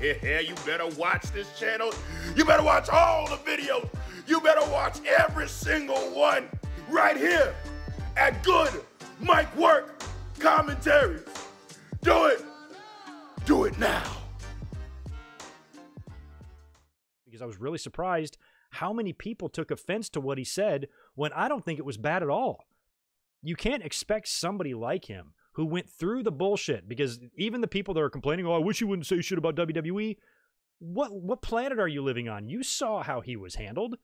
Yeah, you better watch this channel. You better watch all the videos. You better watch every single one right here at Good Mike Work Commentaries. Do it. Do it now. Because I was really surprised how many people took offense to what he said when I don't think it was bad at all. You can't expect somebody like him who went through the bullshit, because even the people that are complaining, oh, I wish you wouldn't say shit about WWE. What planet are you living on? You saw how he was handled.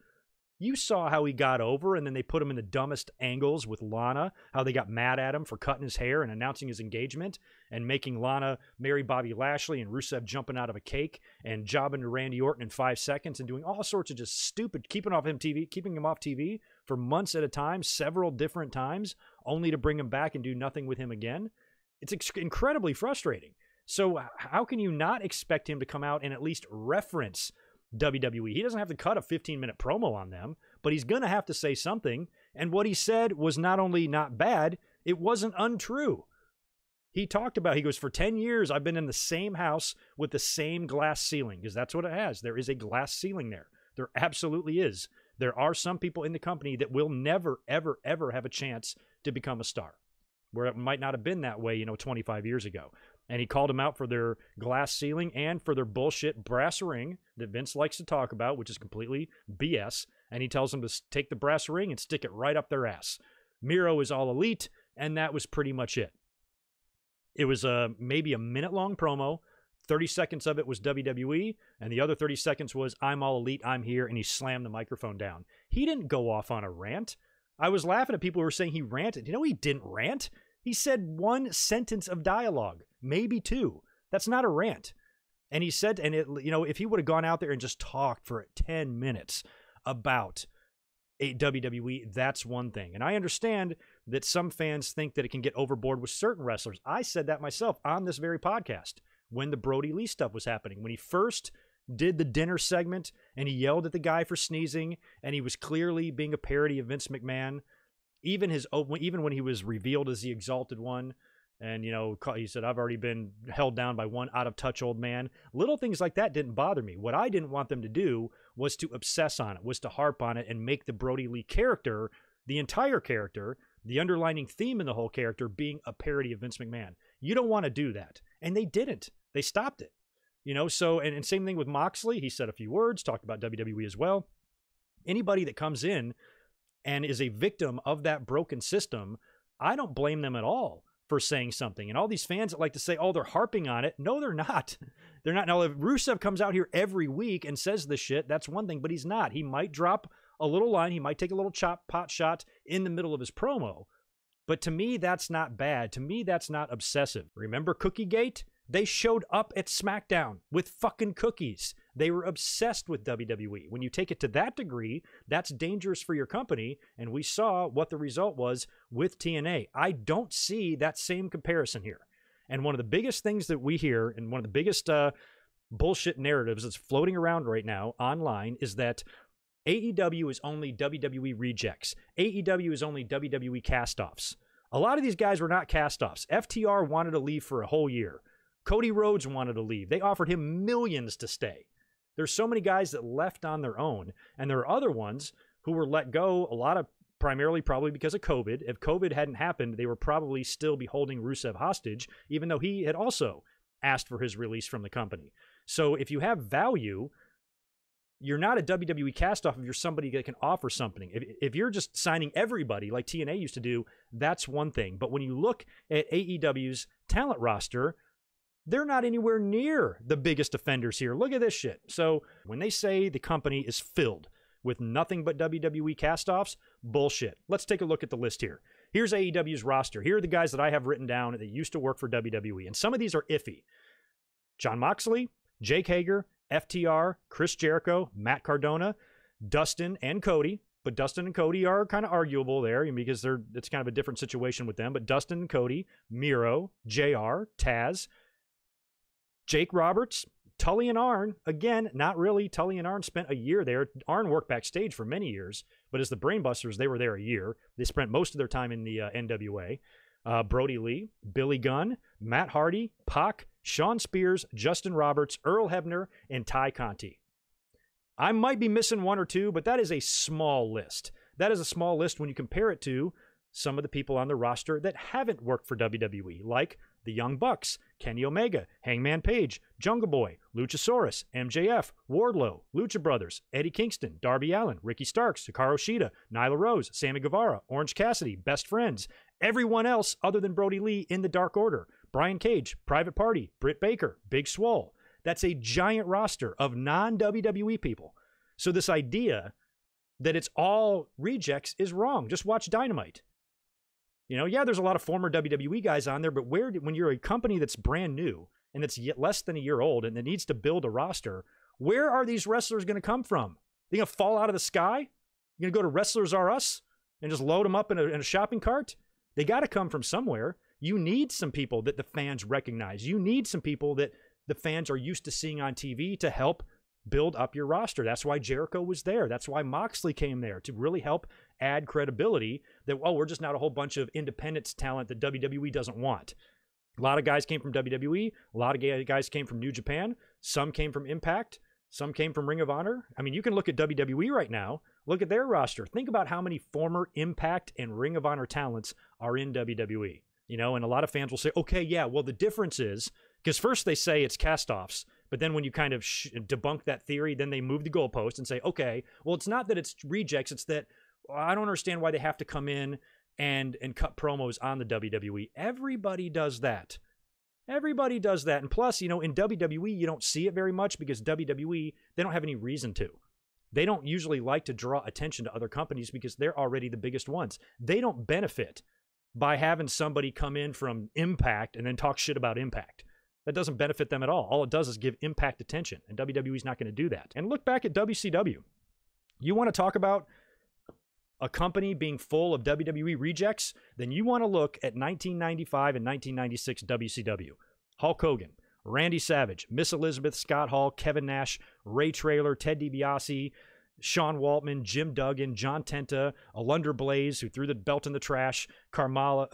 You saw how he got over, and then they put him in the dumbest angles with Lana, how they got mad at him for cutting his hair and announcing his engagement and making Lana marry Bobby Lashley, and Rusev jumping out of a cake and jobbing to Randy Orton in 5 seconds and doing all sorts of just stupid, keeping him off TV for months at a time, several different times, only to bring him back and do nothing with him again. It's incredibly frustrating. So how can you not expect him to come out and at least reference WWE? He doesn't have to cut a 15-minute promo on them, but he's going to have to say something. And what he said was not only not bad, it wasn't untrue. He talked about, he goes, for 10 years, I've been in the same house with the same glass ceiling, because that's what it has. There is a glass ceiling there. There absolutely is. There are some people in the company that will never, ever, ever have a chance to become a star, where it might not have been that way, 25 years ago. And he called them out for their glass ceiling and for their bullshit brass ring that Vince likes to talk about, which is completely BS. And he tells them to take the brass ring and stick it right up their ass. Miro is all elite, and that was pretty much it. It was maybe a minute-long promo. 30 seconds of it was WWE, and the other 30 seconds was, I'm all elite, I'm here, and he slammed the microphone down. He didn't go off on a rant. I was laughing at people who were saying he ranted. He didn't rant. He said one sentence of dialogue, maybe two. That's not a rant. And he said, and if he would have gone out there and just talked for 10 minutes about WWE, that's one thing. And I understand that some fans think that it can get overboard with certain wrestlers. I said that myself on this very podcast when the Brody Lee stuff was happening. When he first did the dinner segment and he yelled at the guy for sneezing, and he was clearly being a parody of Vince McMahon. Even when he was revealed as the Exalted One, and, he said, I've already been held down by one out-of-touch old man. Little things like that didn't bother me. What I didn't want them to do was to obsess on it, was to harp on it and make the Brody Lee character, the entire character, the underlining theme in the whole character being a parody of Vince McMahon. You don't want to do that. And they didn't. They stopped it. So, and same thing with Moxley. He said a few words, talked about WWE as well. Anybody that comes in and is a victim of that broken system, I don't blame them at all for saying something. And all these fans that like to say, oh, they're harping on it. No, they're not. They're not. Now, if Rusev comes out here every week and says this shit, that's one thing, but he's not. He might drop a little line. He might take a little pot shot in the middle of his promo. But to me, that's not bad. To me, that's not obsessive. Remember Cookiegate? They showed up at SmackDown with fucking cookies. They were obsessed with WWE. When you take it to that degree, that's dangerous for your company, and we saw what the result was with TNA. I don't see that same comparison here. And one of the biggest things that we hear, and one of the biggest bullshit narratives that's floating around right now online, is that AEW is only WWE rejects. AEW is only WWE cast-offs. A lot of these guys were not cast-offs. FTR wanted to leave for a whole year. Cody Rhodes wanted to leave. They offered him millions to stay. There's so many guys that left on their own, and there are other ones who were let go, a lot of primarily probably because of COVID. If COVID hadn't happened, they would probably still be holding Rusev hostage, even though he had also asked for his release from the company. So if you have value, you're not a WWE cast-off if you're somebody that can offer something. If you're just signing everybody like TNA used to do, that's one thing. But when you look at AEW's talent roster, they're not anywhere near the biggest offenders here. Look at this shit. So when they say the company is filled with nothing but WWE cast-offs, bullshit. Let's take a look at the list here. Here's AEW's roster. Here are the guys that I have written down that used to work for WWE. And some of these are iffy. Jon Moxley, Jake Hager, FTR, Chris Jericho, Matt Cardona, Dustin, and Cody. But Dustin and Cody are kind of arguable there because it's kind of a different situation with them. But Dustin and Cody, Miro, JR, Taz, Jake Roberts, Tully and Arn, again, not really. Tully and Arn spent a year there. Arn worked backstage for many years, but as the Brainbusters, they were there a year. They spent most of their time in the NWA. Brody Lee, Billy Gunn, Matt Hardy, Pac, Sean Spears, Justin Roberts, Earl Hebner, and Ty Conti. I might be missing one or two, but that is a small list. That is a small list when you compare it to some of the people on the roster that haven't worked for WWE, like the Young Bucks, Kenny Omega, Hangman Page, Jungle Boy, Luchasaurus, MJF, Wardlow, Lucha Brothers, Eddie Kingston, Darby Allin, Ricky Starks, Hikaru Shida, Nyla Rose, Sammy Guevara, Orange Cassidy, Best Friends, everyone else other than Brody Lee in the Dark Order, Brian Cage, Private Party, Britt Baker, Big Swole. That's a giant roster of non-WWE people. So this idea that it's all rejects is wrong. Just watch Dynamite. You know, yeah, there's a lot of former WWE guys on there, but when you're a company that's brand new and that's yet less than a year old and that needs to build a roster, where are these wrestlers going to come from? They going to fall out of the sky? You going to go to Wrestlers R Us and just load them up in a shopping cart? They got to come from somewhere. You need some people that the fans recognize. You need some people that the fans are used to seeing on TV to help build up your roster. That's why Jericho was there. That's why Moxley came there, to really help add credibility that, oh, we're just not a whole bunch of independent talent that WWE doesn't want. A lot of guys came from WWE. A lot of guys came from New Japan. Some came from Impact. Some came from Ring of Honor. I mean, you can look at WWE right now. Look at their roster. Think about how many former Impact and Ring of Honor talents are in WWE. You know, and a lot of fans will say, okay, yeah, well, the difference is, because first they say it's cast-offs, but then when you kind of debunk that theory, then they move the goalpost and say, okay, well, it's not that it's rejects. It's that I don't understand why they have to come in and cut promos on the WWE. Everybody does that. Everybody does that. And plus, you know, in WWE, you don't see it very much because WWE, they don't have any reason to. They don't usually like to draw attention to other companies because they're already the biggest ones. They don't benefit by having somebody come in from Impact and then talk shit about Impact. That doesn't benefit them at all. All it does is give Impact attention, and WWE's not going to do that. And look back at WCW. You want to talk about a company being full of WWE rejects? Then you want to look at 1995 and 1996 WCW. Hulk Hogan, Randy Savage, Miss Elizabeth, Scott Hall, Kevin Nash, Ray Traylor, Ted DiBiase, Sean Waltman, Jim Duggan, John Tenta, Alundra Blaze, who threw the belt in the trash, Kamala,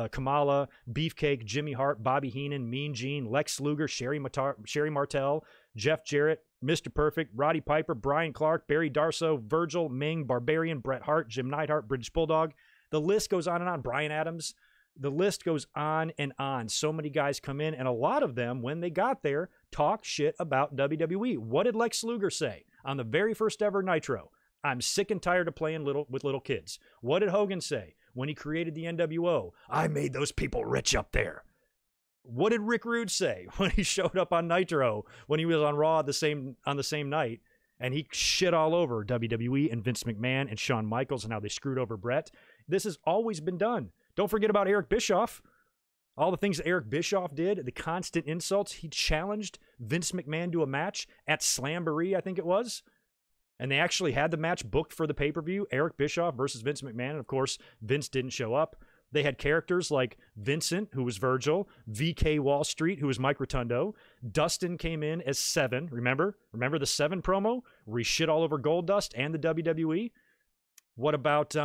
Beefcake, Jimmy Hart, Bobby Heenan, Mean Gene, Lex Luger, Sherry Martel, Jeff Jarrett, Mr. Perfect, Roddy Piper, Brian Clark, Barry Darsow, Virgil, Ming, Barbarian, Bret Hart, Jim Neidhart, British Bulldog. The list goes on and on. Brian Adams. The list goes on and on. So many guys come in, and a lot of them, when they got there, talk shit about WWE. What did Lex Luger say on the very first ever Nitro? I'm sick and tired of playing with little kids. What did Hogan say when he created the NWO? I made those people rich up there. What did Rick Rude say when he showed up on Nitro when he was on Raw on the same night and he shit all over WWE and Vince McMahon and Shawn Michaels and how they screwed over Brett? This has always been done. Don't forget about Eric Bischoff. All the things that Eric Bischoff did, the constant insults. He challenged Vince McMahon to a match at Slamboree, I think it was. And they actually had the match booked for the pay-per-view, Eric Bischoff versus Vince McMahon. And of course, Vince didn't show up. They had characters like Vincent, who was Virgil, VK Wall Street, who was Mike Rotundo. Dustin came in as Seven. Remember the Seven promo where he shit all over Goldust and the WWE? What about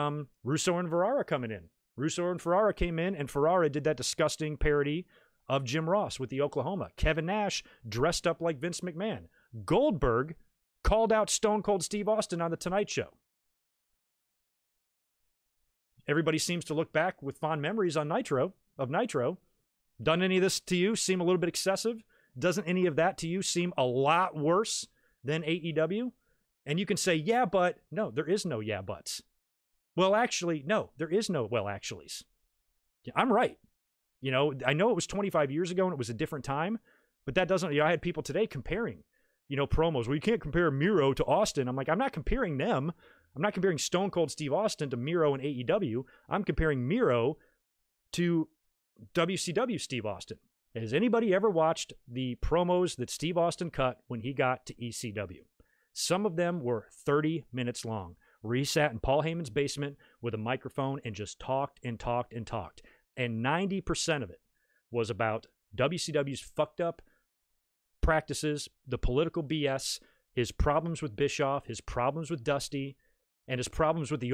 Russo and Ferrara coming in? Russo and Ferrara came in, and Ferrara did that disgusting parody of Jim Ross with the Oklahoma. Kevin Nash dressed up like Vince McMahon. Goldberg called out Stone Cold Steve Austin on The Tonight Show. Everybody seems to look back with fond memories on Nitro. Done any of this to you seem a little bit excessive? Doesn't any of that to you seem a lot worse than AEW? And you can say, yeah, but no, there is no yeah buts. Well, actually, no, there is no well actuallys. I'm right. You know, I know it was 25 years ago and it was a different time, but that doesn't, I had people today comparing, promos. Well, you can't compare Miro to Austin. I'm like, I'm not comparing them. I'm not comparing Stone Cold Steve Austin to Miro and AEW. I'm comparing Miro to WCW Steve Austin. Has anybody ever watched the promos that Steve Austin cut when he got to ECW? Some of them were 30 minutes long, where he sat in Paul Heyman's basement with a microphone and just talked and talked and talked. And 90% of it was about WCW's fucked up practices, the political BS, his problems with Bischoff, his problems with Dusty, and his problems with the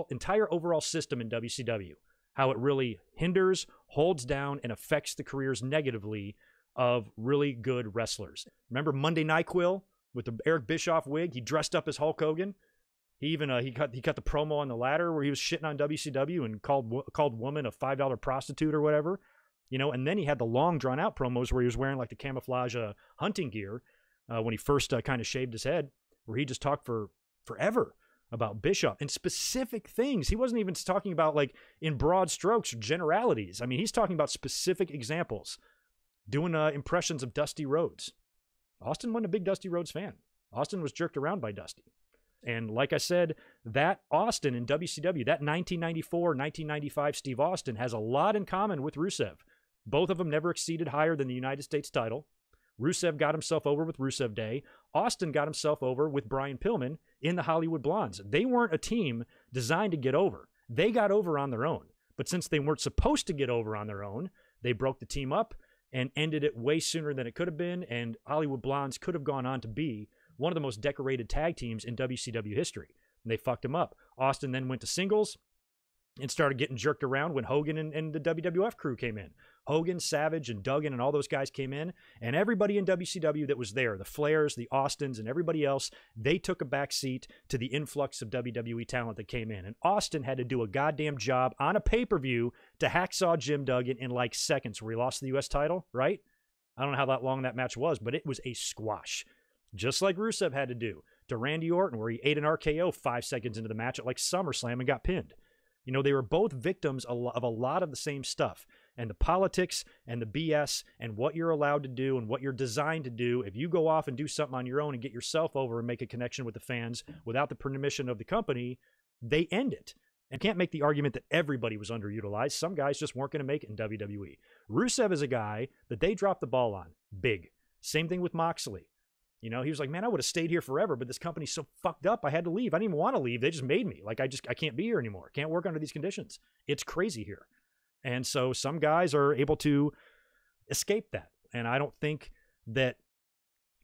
entire overall system in WCW. How it really hinders, holds down, and affects the careers negatively of really good wrestlers. Remember Monday Night Quill with the Eric Bischoff wig? He dressed up as Hulk Hogan. He even he cut the promo on the ladder where he was shitting on WCW and called woman a $5 prostitute or whatever, you know. And then he had the long drawn out promos where he was wearing like the camouflage hunting gear when he first kind of shaved his head, where he just talked for forever about Bischoff and specific things. He wasn't even talking about like in broad strokes or generalities. I mean, he's talking about specific examples, doing impressions of Dusty Rhodes. Austin wasn't a big Dusty Rhodes fan. Austin was jerked around by Dusty. And like I said, that Austin in WCW, that 1994, 1995 Steve Austin has a lot in common with Rusev. Both of them never exceeded higher than the United States title. Rusev got himself over with Rusev Day. Austin got himself over with Brian Pillman in the Hollywood Blondes. They weren't a team designed to get over. They got over on their own. But since they weren't supposed to get over on their own, they broke the team up and ended it way sooner than it could have been. And Hollywood Blondes could have gone on to be one of the most decorated tag teams in WCW history. And they fucked him up. Austin then went to singles and started getting jerked around when Hogan and the WWF crew came in. Hogan, Savage, and Duggan and all those guys came in, and everybody in WCW that was there, the Flairs, the Austins, and everybody else, they took a back seat to the influx of WWE talent that came in. And Austin had to do a goddamn job on a pay-per-view to hacksaw Jim Duggan in like seconds, where he lost the U.S. title, right? I don't know how that long that match was, but it was a squash. Just like Rusev had to do to Randy Orton, where he ate an RKO 5 seconds into the match at like SummerSlam and got pinned. You know, they were both victims of a lot of the same stuff. And the politics and the BS and what you're allowed to do and what you're designed to do, if you go off and do something on your own and get yourself over and make a connection with the fans without the permission of the company, they end it. And can't make the argument that everybody was underutilized. Some guys just weren't going to make it in WWE. Rusev is a guy that they dropped the ball on. Big. Same thing with Moxley. You know, he was like, man, I would have stayed here forever, but this company's so fucked up, I had to leave. I didn't even want to leave. They just made me. Like, I can't be here anymore. Can't work under these conditions. It's crazy here. And so some guys are able to escape that. And I don't think that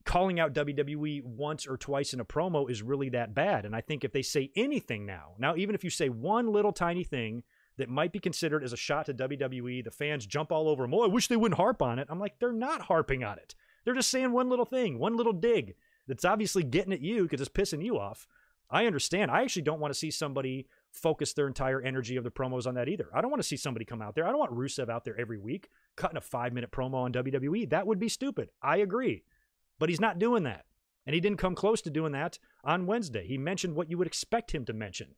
calling out WWE once or twice in a promo is really that bad. And I think if they say anything now, even if you say one little tiny thing that might be considered as a shot to WWE, the fans jump all over them. Oh, I wish they wouldn't harp on it. I'm like, they're not harping on it. They're just saying one little thing, one little dig that's obviously getting at you because it's pissing you off. I understand. I actually don't want to see somebody focus their entire energy of the promos on that either. I don't want to see somebody come out there. I don't want Rusev out there every week cutting a 5-minute promo on WWE. That would be stupid. I agree. But he's not doing that. And he didn't come close to doing that on Wednesday. He mentioned what you would expect him to mention.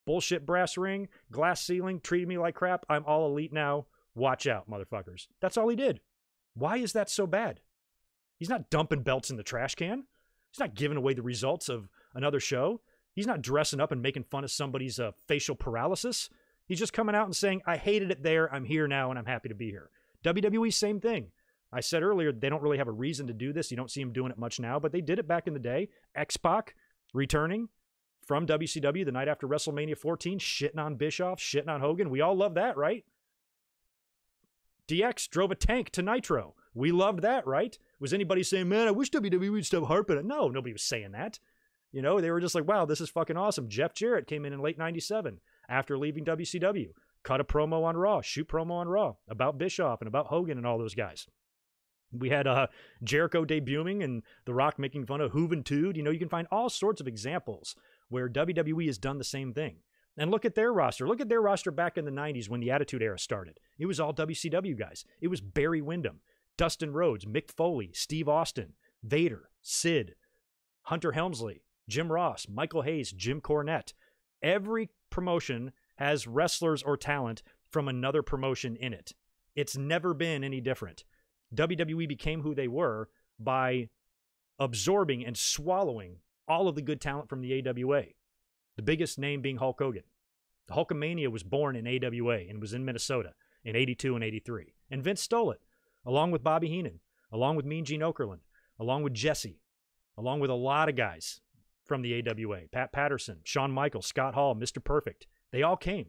Bullshit brass ring, glass ceiling, treating me like crap. I'm all elite now. Watch out, motherfuckers. That's all he did. Why is that so bad? He's not dumping belts in the trash can. He's not giving away the results of another show. He's not dressing up and making fun of somebody's facial paralysis. He's just coming out and saying, I hated it there. I'm here now, and I'm happy to be here. WWE, same thing. I said earlier, they don't really have a reason to do this. You don't see them doing it much now, but they did it back in the day. X-Pac returning from WCW the night after WrestleMania 14, shitting on Bischoff, shitting on Hogan. We all love that, right? DX drove a tank to Nitro. We loved that, right? Was anybody saying, man, I wish WWE would stop harping it? No, nobody was saying that. You know, they were just like, wow, this is fucking awesome. Jeff Jarrett came in late 97 after leaving WCW. Cut a promo on Raw, shoot promo on Raw about Bischoff and about Hogan and all those guys. We had Jericho debuting and The Rock making fun of Juventud. You know, you can find all sorts of examples where WWE has done the same thing. And look at their roster. Look at their roster back in the 90s when the Attitude Era started. It was all WCW guys. It was Barry Windham, Dustin Rhodes, Mick Foley, Steve Austin, Vader, Sid, Hunter Helmsley, Jim Ross, Michael Hayes, Jim Cornette. Every promotion has wrestlers or talent from another promotion in it. It's never been any different. WWE became who they were by absorbing and swallowing all of the good talent from the AWA. The biggest name being Hulk Hogan. The Hulkamania was born in AWA and was in Minnesota in 82 and 83. And Vince stole it, along with Bobby Heenan, along with Mean Gene Okerlund, along with Jesse, along with a lot of guys from the AWA. Pat Patterson, Shawn Michaels, Scott Hall, Mr. Perfect. They all came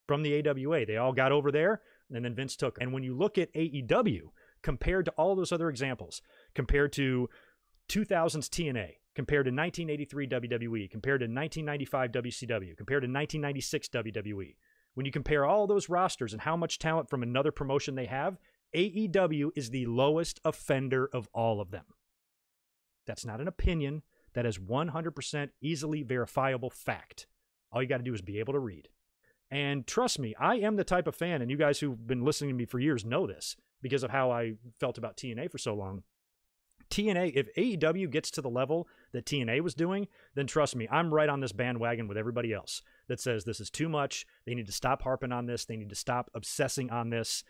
from the AWA. They all got over there, and then Vince took. And when you look at AEW, compared to all those other examples, compared to 2000s TNA, compared to 1983 WWE, compared to 1995 WCW, compared to 1996 WWE, when you compare all those rosters and how much talent from another promotion they have, AEW is the lowest offender of all of them. That's not an opinion. That is 100% easily verifiable fact. All you got to do is be able to read. And trust me, I am the type of fan, and you guys who've been listening to me for years know this because of how I felt about TNA for so long. TNA, if AEW gets to the level that TNA was doing, then trust me, I'm right on this bandwagon with everybody else that says this is too much. They need to stop harping on this. They need to stop obsessing on this.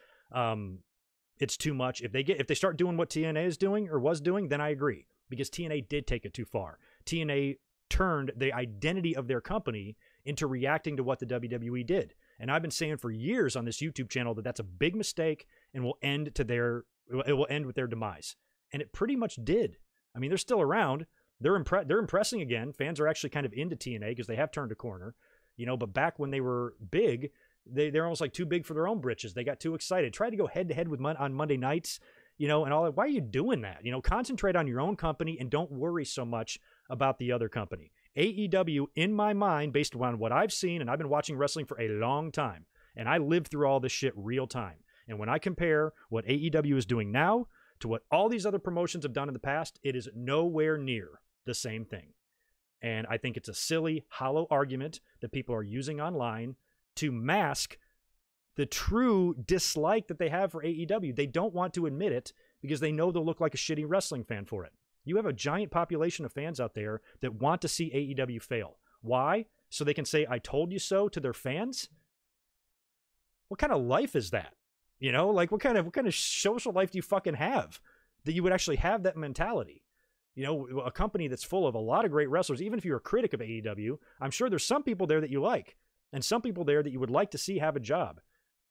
It's too much. If they start doing what TNA is doing or was doing, then I agree, because TNA did take it too far. TNA turned the identity of their company into reacting to what the WWE did. And I've been saying for years on this YouTube channel that that's a big mistake and will end with their demise. And it pretty much did. I mean, they're still around. They're impressing again. Fans are actually kind of into TNA because they have turned a corner, you know, but back when they were big, they're almost like too big for their own britches. They got too excited. Tried to go head to head with on Monday nights, you know, and all that. Why are you doing that? You know, concentrate on your own company and don't worry so much about the other company. AEW, in my mind, based on what I've seen, and I've been watching wrestling for a long time, and I lived through all this shit real time. And when I compare what AEW is doing now to what all these other promotions have done in the past, it is nowhere near the same thing. And I think it's a silly, hollow argument that people are using online to mask the true dislike that they have for AEW. They don't want to admit it because they know they'll look like a shitty wrestling fan for it. You have a giant population of fans out there that want to see AEW fail. Why? So they can say, I told you so to their fans? What kind of life is that? You know, like what kind of social life do you fucking have that you would actually have that mentality? You know, a company that's full of a lot of great wrestlers, even if you're a critic of AEW, I'm sure there's some people there that you like and some people there that you would like to see have a job.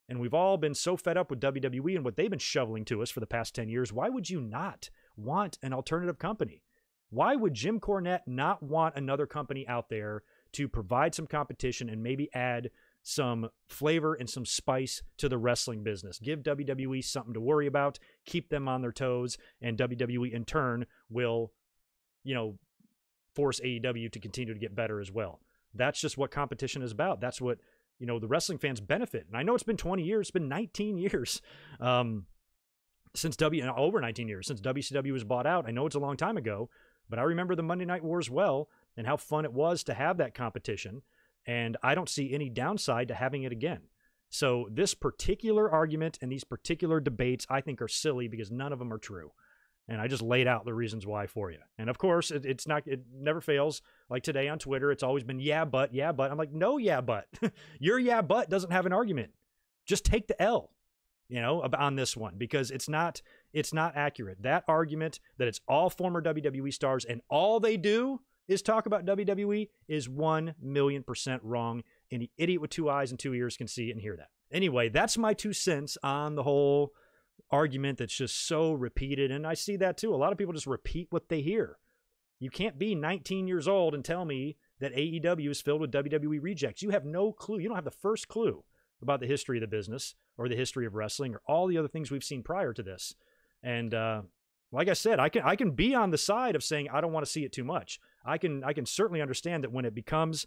And we've all been so fed up with WWE and what they've been shoveling to us for the past 10 years. Why would you not want an alternative company? Why would Jim Cornette not want another company out there to provide some competition and maybe add some flavor and some spice to the wrestling business? Give WWE something to worry about, keep them on their toes, and WWE in turn will, you know, force AEW to continue to get better as well. That's just what competition is about. That's what, you know, the wrestling fans benefit. And I know it's been 20 years, it's been 19 years since over 19 years since WCW was bought out. I know it's a long time ago, but I remember the Monday Night Wars well and how fun it was to have that competition. And I don't see any downside to having it again. So this particular argument and these particular debates, I think, are silly because none of them are true. And I just laid out the reasons why for you. And of course, it never fails. Like today on Twitter, it's always been, yeah, but. I'm like, no, yeah, but. Your yeah, but doesn't have an argument. Just take the L, you know, on this one, because it's not accurate. That argument that it's all former WWE stars and all they do is talk about WWE is 1,000,000% wrong. Any idiot with 2 eyes and 2 ears can see and hear that. Anyway, that's my 2 cents on the whole argument that's just so repeated. And I see that too. A lot of people just repeat what they hear. You can't be 19 years old and tell me that AEW is filled with WWE rejects. You have no clue. You don't have the first clue about the history of the business or the history of wrestling or all the other things we've seen prior to this. And like I said, I can be on the side of saying I don't want to see it too much. I can certainly understand that when it becomes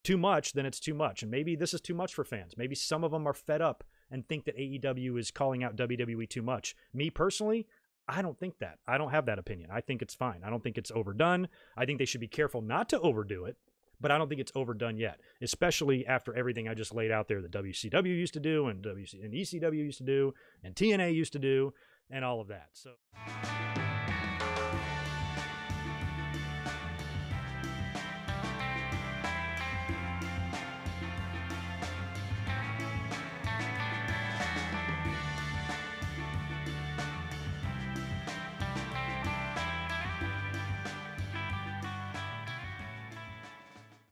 too much, then it's too much. And maybe this is too much for fans. Maybe some of them are fed up and think that AEW is calling out WWE too much. Me personally, I don't think that. I don't have that opinion. I think it's fine. I don't think it's overdone. I think they should be careful not to overdo it, but I don't think it's overdone yet, especially after everything I just laid out there that WCW used to do and ECW used to do and TNA used to do and all of that. So